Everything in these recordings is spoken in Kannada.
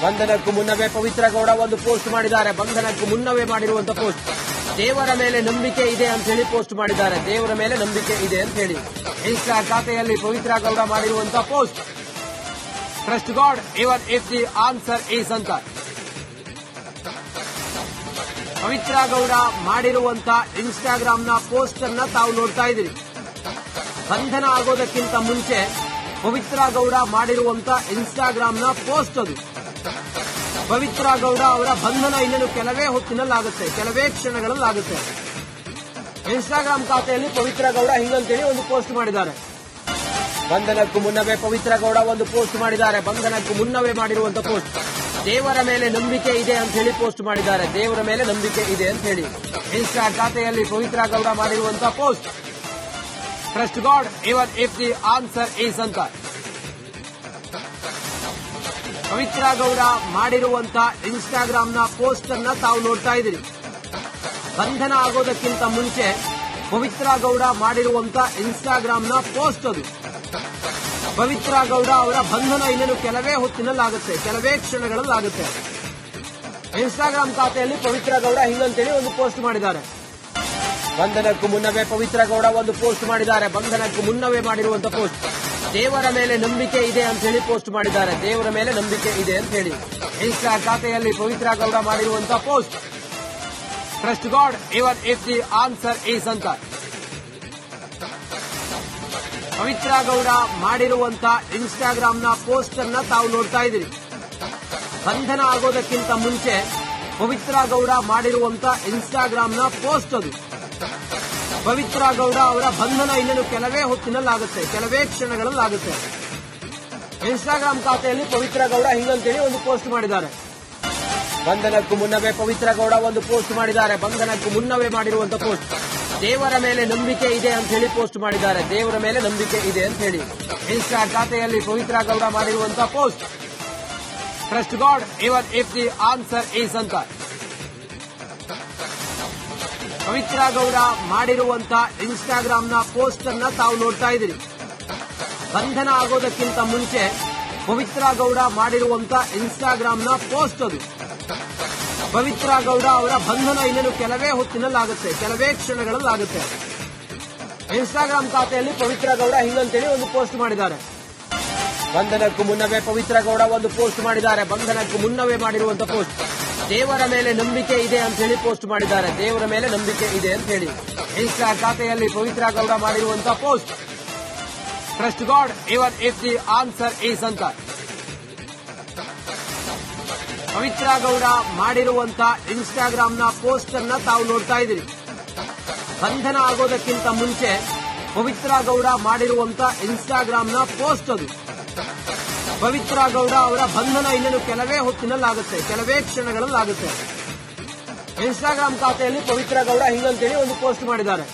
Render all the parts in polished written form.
ಬಂಧನಕ್ಕೂ ಮುನ್ನವೇ ಪವಿತ್ರ ಗೌಡ ಒಂದು ಪೋಸ್ಟ್ ಮಾಡಿದ್ದಾರೆ. ಬಂಧನಕ್ಕೂ ಮುನ್ನವೇ ಮಾಡಿರುವಂತ ಪೋಸ್ಟ್. ದೇವರ ಮೇಲೆ ನಂಬಿಕೆ ಇದೆ ಅಂತ ಹೇಳಿ ಪೋಸ್ಟ್ ಮಾಡಿದ್ದಾರೆ. ದೇವರ ಮೇಲೆ ನಂಬಿಕೆ ಇದೆ ಅಂತ ಹೇಳಿ ಇನ್ಸ್ಟಾ ಖಾತೆಯಲ್ಲಿ ಪವಿತ್ರ ಗೌಡ ಮಾಡಿರುವಂತ post. Trust god even if the answer is ಅಂತ ಪವಿತ್ರ ಗೌಡ ಮಾಡಿರುವಂತ ಇನ್ಸ್ಟಾಗ್ರಾಂನ ಪೋಸ್ಟ್ ಅನ್ನ ತಾವು ನೋಡ್ತಾ ಇದ್ದೀರಿ. ಬಂಧನ ಆಗೋದಕ್ಕಿಂತ ಮುಂಚೆ ಪವಿತ್ರ ಗೌಡ ಮಾಡಿರುವಂತ ಇನ್ಸ್ಟಾಗ್ರಾಂನ ಪೋಸ್ಟ್ ಅದು. ಪವಿತ್ರ ಗೌಡ ಅವರ ಬಂಧನ ಇನ್ನೇನು ಕೆಲವೇ ಹೊತ್ತಿನಲ್ಲಾಗುತ್ತೆ, ಕೆಲವೇ ಕ್ಷಣಗಳಲ್ಲಾಗುತ್ತೆ. ಇನ್ಸ್ಟಾಗ್ರಾಂ ಖಾತೆಯಲ್ಲಿ ಪವಿತ್ರ ಗೌಡ ಹಿಂಗಂತೇಳಿ ಒಂದು ಪೋಸ್ಟ್ ಮಾಡಿದ್ದಾರೆ. ಬಂಧನಕ್ಕೂ ಮುನ್ನವೇ ಪವಿತ್ರ ಗೌಡ ಒಂದು ಪೋಸ್ಟ್ ಮಾಡಿದ್ದಾರೆ. ಬಂಧನಕ್ಕೂ ಮುನ್ನವೇ ಮಾಡಿರುವಂತ ಪೋಸ್ಟ್. ದೇವರ ಮೇಲೆ ನಂಬಿಕೆ ಇದೆ ಅಂತ ಹೇಳಿ ಪೋಸ್ಟ್ ಮಾಡಿದ್ದಾರೆ. ದೇವರ ಮೇಲೆ ನಂಬಿಕೆ ಇದೆ ಅಂತ ಹೇಳಿ ಇನ್ಸ್ಟಾ ಖಾತೆಯಲ್ಲಿ ಪವಿತ್ರ ಗೌಡ ಮಾಡಿರುವಂತ post. Trust god even if the answer is ಅಂತ ಪವಿತ್ರ ಗೌಡ ಮಾಡಿರುವಂತ ಇನ್ಸ್ಟಾಗ್ರಾಂನ ಪೋಸ್ಟ್ ಅನ್ನ ತಾವು ನೋಡ್ತಾ ಇದ್ದೀರಿ. ಬಂಧನ ಆಗೋದಕ್ಕಿಂತ ಮುಂಚೆ ಪವಿತ್ರ ಗೌಡ ಮಾಡಿರುವಂತ ಇನ್ಸ್ಟಾಗ್ರಾಂನ ಪೋಸ್ಟ್ ಅದು. ಪವಿತ್ರ ಗೌಡ ಅವರ ಬಂಧನ ಇನ್ನೇನು ಕೆಲವೇ ಹೊತ್ತಿನಲ್ಲಾಗುತ್ತೆ, ಕೆಲವೇ ಕ್ಷಣಗಳಲ್ಲಾಗುತ್ತೆ. ಇನ್ಸ್ಟಾಗ್ರಾಂ ಖಾತೆಯಲ್ಲಿ ಪವಿತ್ರ ಗೌಡ ಹಿಂಗಂತೇಳಿ ಒಂದು ಪೋಸ್ಟ್ ಮಾಡಿದ್ದಾರೆ. ಬಂಧನಕ್ಕೂ ಮುನ್ನವೇ ಪವಿತ್ರ ಗೌಡ ಒಂದು ಪೋಸ್ಟ್ ಮಾಡಿದ್ದಾರೆ. ಬಂಧನಕ್ಕೂ ಮುನ್ನವೇ ಮಾಡಿರುವಂತ ಪೋಸ್ಟ್. ದೇವರ ಮೇಲೆ ನಂಬಿಕೆ ಇದೆ ಅಂತ ಹೇಳಿ ಪೋಸ್ಟ್ ಮಾಡಿದ್ದಾರೆ. ದೇವರ ಮೇಲೆ ನಂಬಿಕೆ ಇದೆ ಅಂತ ಹೇಳಿ ಇನ್ಸ್ಟಾ ಖಾತೆಯಲ್ಲಿ ಪವಿತ್ರ ಗೌಡ ಮಾಡಿರುವಂತ post. Trust god even if the answer is ಅಂತ ಪವಿತ್ರ ಗೌಡ ಮಾಡಿರುವಂತ ಇನ್ಸ್ಟಾಗ್ರಾಂನ ಪೋಸ್ಟ್ ಅನ್ನ ತಾವು ನೋಡ್ತಾ ಇದ್ದೀರಿ. ಬಂಧನ ಆಗೋದಕ್ಕಿಂತ ಮುಂಚೆ ಪವಿತ್ರ ಗೌಡ ಮಾಡಿರುವಂತ ಇನ್ಸ್ಟಾಗ್ರಾಂನ ಪೋಸ್ಟ್ ಅದು. ಪವಿತ್ರ ಗೌಡ ಅವರ ಬಂಧನ ಇನ್ನೇನು ಕೆಲವೇ ಹೊತ್ತಿನಲ್ಲಾಗುತ್ತೆ, ಕೆಲವೇ ಕ್ಷಣಗಳಲ್ಲಾಗುತ್ತೆ. ಇನ್ಸ್ಟಾಗ್ರಾಂ ಖಾತೆಯಲ್ಲಿ ಪವಿತ್ರ ಗೌಡ ಹಿಂಗಂತೇಳಿ ಒಂದು ಪೋಸ್ಟ್ ಮಾಡಿದ್ದಾರೆ. ಬಂಧನಕ್ಕೂ ಮುನ್ನವೇ ಪವಿತ್ರ ಗೌಡ ಒಂದು ಪೋಸ್ಟ್ ಮಾಡಿದ್ದಾರೆ. ಬಂಧನಕ್ಕೂ ಮುನ್ನವೇ ಮಾಡಿರುವಂತ ಪೋಸ್ಟ್. ದೇವರ ಮೇಲೆ ನಂಬಿಕೆ ಇದೆ ಅಂತ ಹೇಳಿ ಪೋಸ್ಟ್ ಮಾಡಿದ್ದಾರೆ. ದೇವರ ಮೇಲೆ ನಂಬಿಕೆ ಇದೆ ಅಂತ ಹೇಳಿ ಇನ್ಸ್ಟಾ ಖಾತೆಯಲ್ಲಿ ಪವಿತ್ರ ಗೌಡ ಮಾಡಿರುವಂತ post. Trust god even if the answer is ಅಂತ ಪವಿತ್ರ ಗೌಡ ಮಾಡಿರುವಂತ ಇನ್ಸ್ಟಾಗ್ರಾಂನ ಪೋಸ್ಟ್ ಅನ್ನ ತಾವು ನೋಡ್ತಾ ಇದ್ದೀರಿ. ಬಂಧನ ಆಗೋದಕ್ಕಿಂತ ಮುಂಚೆ ಪವಿತ್ರ ಗೌಡ ಮಾಡಿರುವಂತ ಇನ್ಸ್ಟಾಗ್ರಾಂನ ಪೋಸ್ಟ್ ಅದು. ಪವಿತ್ರ ಗೌಡ ಅವರ ಬಂಧನ ಇನ್ನೇನು ಕೆಲವೇ ಹೊತ್ತಿನಲ್ಲಾಗುತ್ತೆ, ಕೆಲವೇ ಕ್ಷಣಗಳಲ್ಲಾಗುತ್ತೆ. ಇನ್ಸ್ಟಾಗ್ರಾಂ ಖಾತೆಯಲ್ಲಿ ಪವಿತ್ರ ಗೌಡ ಹಿಂಗಂತೇಳಿ ಒಂದು ಪೋಸ್ಟ್ ಮಾಡಿದ್ದಾರೆ. ಬಂಧನಕ್ಕೂ ಮುನ್ನವೇ ಪವಿತ್ರ ಗೌಡ ಒಂದು ಪೋಸ್ಟ್ ಮಾಡಿದ್ದಾರೆ. ಬಂಧನಕ್ಕೂ ಮುನ್ನವೇ ಮಾಡಿರುವಂತ ಪೋಸ್ಟ್. ದೇವರ ಮೇಲೆ ನಂಬಿಕೆ ಇದೆ ಅಂತ ಹೇಳಿ ಪೋಸ್ಟ್ ಮಾಡಿದ್ದಾರೆ. ದೇವರ ಮೇಲೆ ನಂಬಿಕೆ ಇದೆ ಅಂತ ಹೇಳಿ ಇನ್ಸ್ಟಾ ಖಾತೆಯಲ್ಲಿ ಪವಿತ್ರ ಗೌಡ ಮಾಡಿರುವಂತ post. Trust god even if the answer is ಅಂತ ಪವಿತ್ರ ಗೌಡ ಮಾಡಿರುವಂತ ಇನ್ಸ್ಟಾಗ್ರಾಂನ ಪೋಸ್ಟ್ ಅನ್ನ ತಾವು ನೋಡ್ತಾ ಇದ್ದೀರಿ. ಬಂಧನ ಆಗೋದಕ್ಕಿಂತ ಮುಂಚೆ ಪವಿತ್ರ ಗೌಡ ಮಾಡಿರುವಂತ ಇನ್ಸ್ಟಾಗ್ರಾಂನ ಪೋಸ್ಟ್ ಅದು. ಪವಿತ್ರ ಗೌಡ ಅವರ ಬಂಧನ ಇನ್ನೇನು ಕೆಲವೇ ಹೊತ್ತಿನಲ್ಲಾಗುತ್ತೆ, ಕೆಲವೇ ಕ್ಷಣಗಳಲ್ಲಾಗುತ್ತೆ. ಇನ್ಸ್ಟಾಗ್ರಾಂ ಖಾತೆಯಲ್ಲಿ ಪವಿತ್ರ ಗೌಡ ಹಿಂಗಂತೇಳಿ ಒಂದು ಪೋಸ್ಟ್ ಮಾಡಿದ್ದಾರೆ.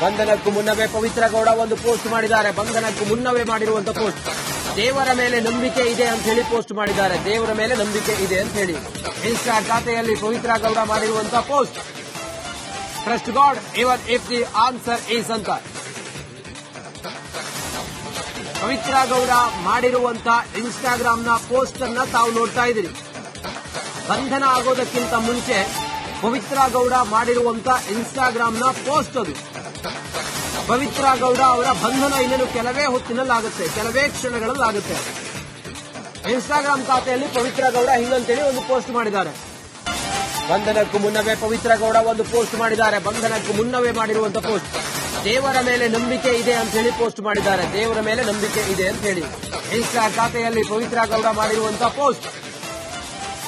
ಬಂಧನಕ್ಕೂ ಮುನ್ನವೇ ಪವಿತ್ರ ಗೌಡ ಒಂದು ಪೋಸ್ಟ್ ಮಾಡಿದ್ದಾರೆ. ಬಂಧನಕ್ಕೂ ಮುನ್ನವೇ ಮಾಡಿರುವಂತ ಪೋಸ್ಟ್. ದೇವರ ಮೇಲೆ ನಂಬಿಕೆ ಇದೆ ಅಂತ ಹೇಳಿ ಪೋಸ್ಟ್ ಮಾಡಿದ್ದಾರೆ. ದೇವರ ಮೇಲೆ ನಂಬಿಕೆ ಇದೆ ಅಂತ ಹೇಳಿ ಇನ್ಸ್ಟಾ ಖಾತೆಯಲ್ಲಿ ಪವಿತ್ರ ಗೌಡ ಮಾಡಿರುವಂತ post. Trust god even if the answer is ಅಂತ ಪವಿತ್ರ ಗೌಡ ಮಾಡಿರುವಂತ ಇನ್ಸ್ಟಾಗ್ರಾಂನ ಪೋಸ್ಟ್ ಅನ್ನ ತಾವು ನೋಡ್ತಾ ಇದ್ದೀರಿ. ಬಂಧನ ಆಗೋದಕ್ಕಿಂತ ಮುಂಚೆ ಪವಿತ್ರ ಗೌಡ ಮಾಡಿರುವಂತ ಇನ್ಸ್ಟಾಗ್ರಾಂನ ಪೋಸ್ಟ್ ಅದು. ಪವಿತ್ರ ಗೌಡ ಅವರ ಬಂಧನ ಇನ್ನೇನು ಕೆಲವೇ ಹೊತ್ತಿನಲ್ಲಾಗುತ್ತೆ, ಕೆಲವೇ ಕ್ಷಣಗಳಲ್ಲಾಗುತ್ತೆ. ಇನ್ಸ್ಟಾಗ್ರಾಂ ಖಾತೆಯಲ್ಲಿ ಪವಿತ್ರ ಗೌಡ ಹಿಂಗಂತೇಳಿ ಒಂದು ಪೋಸ್ಟ್ ಮಾಡಿದ್ದಾರೆ. ಬಂಧನಕ್ಕೂ ಮುನ್ನವೇ ಪವಿತ್ರ ಗೌಡ ಒಂದು ಪೋಸ್ಟ್ ಮಾಡಿದ್ದಾರೆ. ಬಂಧನಕ್ಕೂ ಮುನ್ನವೇ ಮಾಡಿರುವಂತ ಪೋಸ್ಟ್. ದೇವರ ಮೇಲೆ ನಂಬಿಕೆ ಇದೆ ಅಂತ ಹೇಳಿ ಪೋಸ್ಟ್ ಮಾಡಿದ್ದಾರೆ. ದೇವರ ಮೇಲೆ ನಂಬಿಕೆ ಇದೆ ಅಂತ ಹೇಳಿ ಇನ್ಸ್ಟಾ ಖಾತೆಯಲ್ಲಿ ಪವಿತ್ರ ಗೌಡ ಮಾಡಿರುವಂತ post.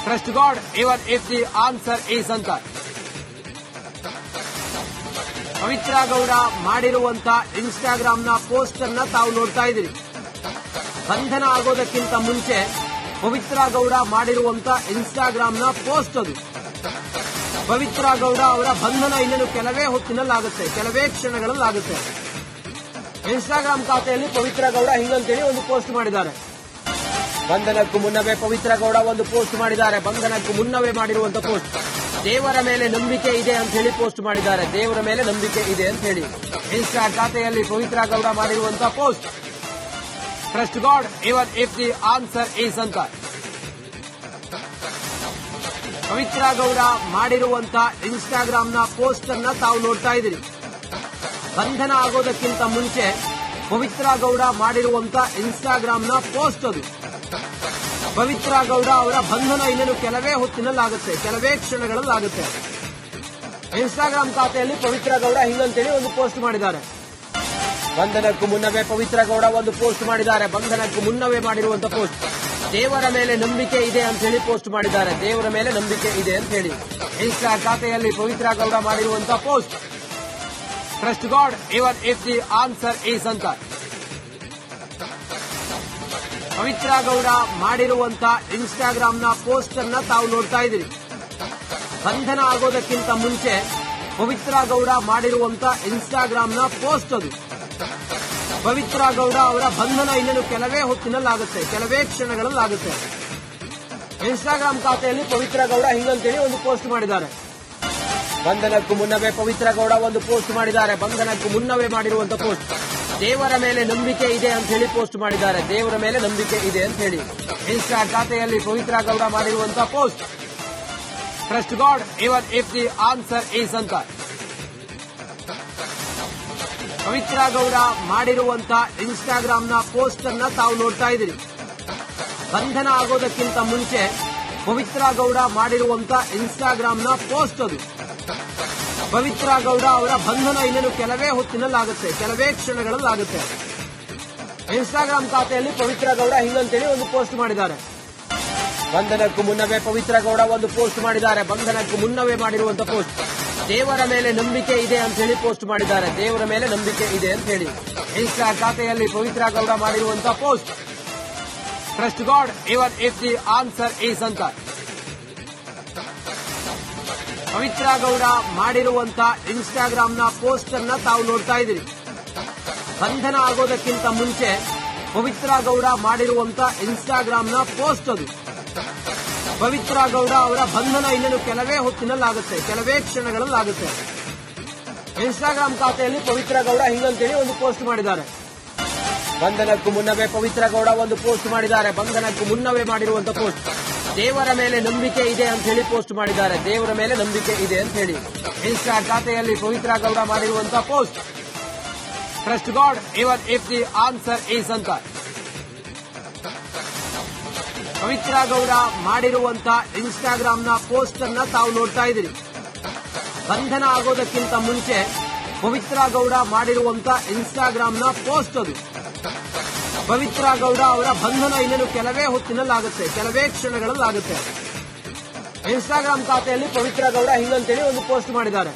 Trust god even if the answer is ಅಂತ ಪವಿತ್ರ ಗೌಡ ಮಾಡಿರುವಂತ ಇನ್ಸ್ಟಾಗ್ರಾಂನ ಪೋಸ್ಟ್ ಅನ್ನ ತಾವು ನೋಡ್ತಾ ಇದ್ದೀರಿ. ಬಂಧನ ಆಗೋದಕ್ಕಿಂತ ಮುಂಚೆ ಪವಿತ್ರ ಗೌಡ ಮಾಡಿರುವಂತ ಇನ್ಸ್ಟಾಗ್ರಾಂನ ಪೋಸ್ಟ್ ಅದು. ಪವಿತ್ರ ಗೌಡ ಅವರ ಬಂಧನ ಇನ್ನೇನು ಕೆಲವೇ ಹೊತ್ತಿನಲ್ಲಾಗುತ್ತೆ, ಕೆಲವೇ ಕ್ಷಣಗಳಲ್ಲಾಗುತ್ತೆ. ಇನ್ಸ್ಟಾಗ್ರಾಂ ಖಾತೆಯಲ್ಲಿ ಪವಿತ್ರ ಗೌಡ ಹಿಂಗಂತೇಳಿ ಒಂದು ಪೋಸ್ಟ್ ಮಾಡಿದ್ದಾರೆ. ಬಂಧನಕ್ಕೂ ಮುನ್ನವೇ ಪವಿತ್ರ ಗೌಡ ಒಂದು ಪೋಸ್ಟ್ ಮಾಡಿದ್ದಾರೆ. ಬಂಧನಕ್ಕೂ ಮುನ್ನವೇ ಮಾಡಿರುವಂತ ಪೋಸ್ಟ್. ದೇವರ ಮೇಲೆ ನಂಬಿಕೆ ಇದೆ ಅಂತ ಹೇಳಿ ಪೋಸ್ಟ್ ಮಾಡಿದ್ದಾರೆ. ದೇವರ ಮೇಲೆ ನಂಬಿಕೆ ಇದೆ ಅಂತ ಹೇಳಿ ಇನ್ಸ್ಟಾ ಖಾತೆಯಲ್ಲಿ ಪವಿತ್ರ ಗೌಡ ಮಾಡಿರುವಂತ post. Trust god even if the answer is ಅಂತ ಪವಿತ್ರ ಗೌಡ ಮಾಡಿರುವಂತ ಇನ್ಸ್ಟಾಗ್ರಾಂನ ಪೋಸ್ಟ್ ಅನ್ನ ತಾವು ನೋಡ್ತಾ ಇದ್ದೀರಿ. ಬಂಧನ ಆಗೋದಕ್ಕಿಂತ ಮುಂಚೆ ಪವಿತ್ರ ಗೌಡ ಮಾಡಿರುವಂತ ಇನ್ಸ್ಟಾಗ್ರಾಂನ ಪೋಸ್ಟ್ ಅದು. ಪವಿತ್ರ ಗೌಡ ಅವರ ಬಂಧನ ಇನ್ನೇನು ಕೆಲವೇ ಹೊತ್ತಿನಲ್ಲಾಗುತ್ತೆ, ಕೆಲವೇ ಕ್ಷಣಗಳಲ್ಲಾಗುತ್ತೆ. ಇನ್ಸ್ಟಾಗ್ರಾಂ ಖಾತೆಯಲ್ಲಿ ಪವಿತ್ರ ಗೌಡ ಹಿಂಗಂತೇಳಿ ಒಂದು ಪೋಸ್ಟ್ ಮಾಡಿದ್ದಾರೆ. ಬಂಧನಕ್ಕೂ ಮುನ್ನವೇ ಪವಿತ್ರ ಗೌಡ ಒಂದು ಪೋಸ್ಟ್ ಮಾಡಿದ್ದಾರೆ. ಬಂಧನಕ್ಕೂ ಮುನ್ನವೇ ಮಾಡಿರುವಂತ ಪೋಸ್ಟ್. ದೇವರ ಮೇಲೆ ನಂಬಿಕೆ ಇದೆ ಅಂತ ಹೇಳಿ ಪೋಸ್ಟ್ ಮಾಡಿದ್ದಾರೆ. ದೇವರ ಮೇಲೆ ನಂಬಿಕೆ ಇದೆ ಅಂತ ಹೇಳಿ ಇನ್ಸ್ಟಾ ಖಾತೆಯಲ್ಲಿ ಪವಿತ್ರ ಗೌಡ ಮಾಡಿರುವಂತ post. Trust god even if the answer is ಅಂತ ಪವಿತ್ರ ಗೌಡ ಮಾಡಿರುವಂತ ಇನ್ಸ್ಟಾಗ್ರಾಂನ ಪೋಸ್ಟ್ ಅನ್ನ ತಾವು ನೋಡ್ತಾ ಇದ್ದೀರಿ. ಬಂಧನ ಆಗೋದಕ್ಕಿಂತ ಮುಂಚೆ ಪವಿತ್ರ ಗೌಡ ಮಾಡಿರುವಂತ ಇನ್ಸ್ಟಾಗ್ರಾಂನ ಪೋಸ್ಟ್ ಅದು. ಪವಿತ್ರ ಗೌಡ ಅವರ ಬಂಧನ ಇನ್ನೇನು ಕೆಲವೇ ಹೊತ್ತಿನಲ್ಲಾಗುತ್ತೆ, ಕೆಲವೇ ಕ್ಷಣಗಳಲ್ಲಾಗುತ್ತೆ. ಇನ್ಸ್ಟಾಗ್ರಾಂ ಖಾತೆಯಲ್ಲಿ ಪವಿತ್ರ ಗೌಡ ಹಿಂಗಂತೇಳಿ ಒಂದು ಪೋಸ್ಟ್ ಮಾಡಿದ್ದಾರೆ. ಬಂಧನಕ್ಕೂ ಮುನ್ನವೇ ಪವಿತ್ರ ಗೌಡ ಒಂದು ಪೋಸ್ಟ್ ಮಾಡಿದ್ದಾರೆ. ಬಂಧನಕ್ಕೂ ಮುನ್ನವೇ ಮಾಡಿರುವಂತ ಪೋಸ್ಟ್. ದೇವರ ಮೇಲೆ ನಂಬಿಕೆ ಇದೆ ಅಂತ ಹೇಳಿ ಪೋಸ್ಟ್ ಮಾಡಿದ್ದಾರೆ. ದೇವರ ಮೇಲೆ ನಂಬಿಕೆ ಇದೆ ಅಂತ ಹೇಳಿ ಇನ್ಸ್ಟಾ ಖಾತೆಯಲ್ಲಿ ಪವಿತ್ರ ಗೌಡ ಮಾಡಿರುವಂತ post. Trust god even if the answer is ಅಂತ ಪವಿತ್ರ ಗೌಡ ಮಾಡಿರುವಂತ ಇನ್ಸ್ಟಾಗ್ರಾಂನ ಪೋಸ್ಟ್ ಅನ್ನ ತಾವು ನೋಡ್ತಾ ಇದ್ದೀರಿ. ಬಂಧನ ಆಗೋದಕ್ಕಿಂತ ಮುಂಚೆ ಪವಿತ್ರ ಗೌಡ ಮಾಡಿರುವಂತ ಇನ್ಸ್ಟಾಗ್ರಾಂನ ಪೋಸ್ಟ್ ಅದು. ಪವಿತ್ರ ಗೌಡ ಅವರ ಬಂಧನ ಇನ್ನೇನು ಕೆಲವೇ ಹೊತ್ತಿನಲ್ಲಾಗುತ್ತೆ, ಕೆಲವೇ ಕ್ಷಣಗಳಲ್ಲಾಗುತ್ತೆ. ಇನ್ಸ್ಟಾಗ್ರಾಂ ಖಾತೆಯಲ್ಲಿ ಪವಿತ್ರ ಗೌಡ ಹಿಂಗಂತೇಳಿ ಒಂದು ಪೋಸ್ಟ್ ಮಾಡಿದ್ದಾರೆ. ಬಂಧನಕ್ಕೂ ಮುನ್ನವೇ ಪವಿತ್ರ ಗೌಡ ಒಂದು ಪೋಸ್ಟ್ ಮಾಡಿದ್ದಾರೆ. ಬಂಧನಕ್ಕೂ ಮುನ್ನವೇ ಮಾಡಿರುವಂತ ಪೋಸ್ಟ್. ದೇವರ ಮೇಲೆ ನಂಬಿಕೆ ಇದೆ ಅಂತ ಹೇಳಿ ಪೋಸ್ಟ್ ಮಾಡಿದ್ದಾರೆ. ದೇವರ ಮೇಲೆ ನಂಬಿಕೆ ಇದೆ ಅಂತ ಹೇಳಿ ಇನ್ಸ್ಟಾ ಖಾತೆಯಲ್ಲಿ ಪವಿತ್ರ ಗೌಡ ಮಾಡಿರುವಂತ post. Trust god even if the answer is ಅಂತ ಪವಿತ್ರ ಗೌಡ ಮಾಡಿರುವಂತ ಇನ್ಸ್ಟಾಗ್ರಾಂನ ಪೋಸ್ಟ್ ಅನ್ನ ತಾವು ನೋಡ್ತಾ ಇದ್ದೀರಿ. ಬಂಧನ ಆಗೋದಕ್ಕಿಂತ ಮುಂಚೆ ಪವಿತ್ರ ಗೌಡ ಮಾಡಿರುವಂತ ಇನ್ಸ್ಟಾಗ್ರಾಂನ ಪೋಸ್ಟ್ ಅದು. ಪವಿತ್ರ ಗೌಡ ಅವರ ಬಂಧನ ಇನ್ನೇನು ಕೆಲವೇ ಹೊತ್ತಿನಲ್ಲಾಗುತ್ತೆ, ಕೆಲವೇ ಕ್ಷಣಗಳಲ್ಲಾಗುತ್ತೆ. ಇನ್ಸ್ಟಾಗ್ರಾಂ ಖಾತೆಯಲ್ಲಿ ಪವಿತ್ರ ಗೌಡ ಹಿಂಗಂತೇಳಿ ಒಂದು ಪೋಸ್ಟ್ ಮಾಡಿದ್ದಾರೆ. ಬಂಧನಕ್ಕೂ ಮುನ್ನವೇ ಪವಿತ್ರ ಗೌಡ ಒಂದು ಪೋಸ್ಟ್ ಮಾಡಿದ್ದಾರೆ. ಬಂಧನಕ್ಕೂ ಮುನ್ನವೇ ಮಾಡಿರುವಂತ ಪೋಸ್ಟ್. ದೇವರ ಮೇಲೆ ನಂಬಿಕೆ ಇದೆ ಅಂತ ಹೇಳಿ ಪೋಸ್ಟ್ ಮಾಡಿದ್ದಾರೆ. ದೇವರ ಮೇಲೆ ನಂಬಿಕೆ ಇದೆ ಅಂತ ಹೇಳಿ ಇನ್ಸ್ಟಾ ಖಾತೆಯಲ್ಲಿ ಪವಿತ್ರ ಗೌಡ ಮಾಡಿರುವಂತ post. Trust god even if the answer is ಅಂತ ಪವಿತ್ರ ಗೌಡ ಮಾಡಿರುವಂತ ಇನ್ಸ್ಟಾಗ್ರಾಂನ ಪೋಸ್ಟ್ ಅನ್ನ ತಾವು ನೋಡ್ತಾ ಇದ್ದೀರಿ. ಬಂಧನ ಆಗೋದಕ್ಕಿಂತ ಮುಂಚೆ ಪವಿತ್ರ ಗೌಡ ಮಾಡಿರುವಂತ ಇನ್ಸ್ಟಾಗ್ರಾಂನ ಪೋಸ್ಟ್ ಅದು. ಪವಿತ್ರ ಗೌಡ ಅವರ ಬಂಧನ ಇನ್ನೇನು ಕೆಲವೇ ಹೊತ್ತಿನಲ್ಲಾಗುತ್ತೆ, ಕೆಲವೇ ಕ್ಷಣಗಳಲ್ಲಾಗುತ್ತೆ. ಇನ್ಸ್ಟಾಗ್ರಾಂ ಖಾತೆಯಲ್ಲಿ ಪವಿತ್ರ ಗೌಡ ಹಿಂಗಂತೇಳಿ ಒಂದು ಪೋಸ್ಟ್ ಮಾಡಿದ್ದಾರೆ.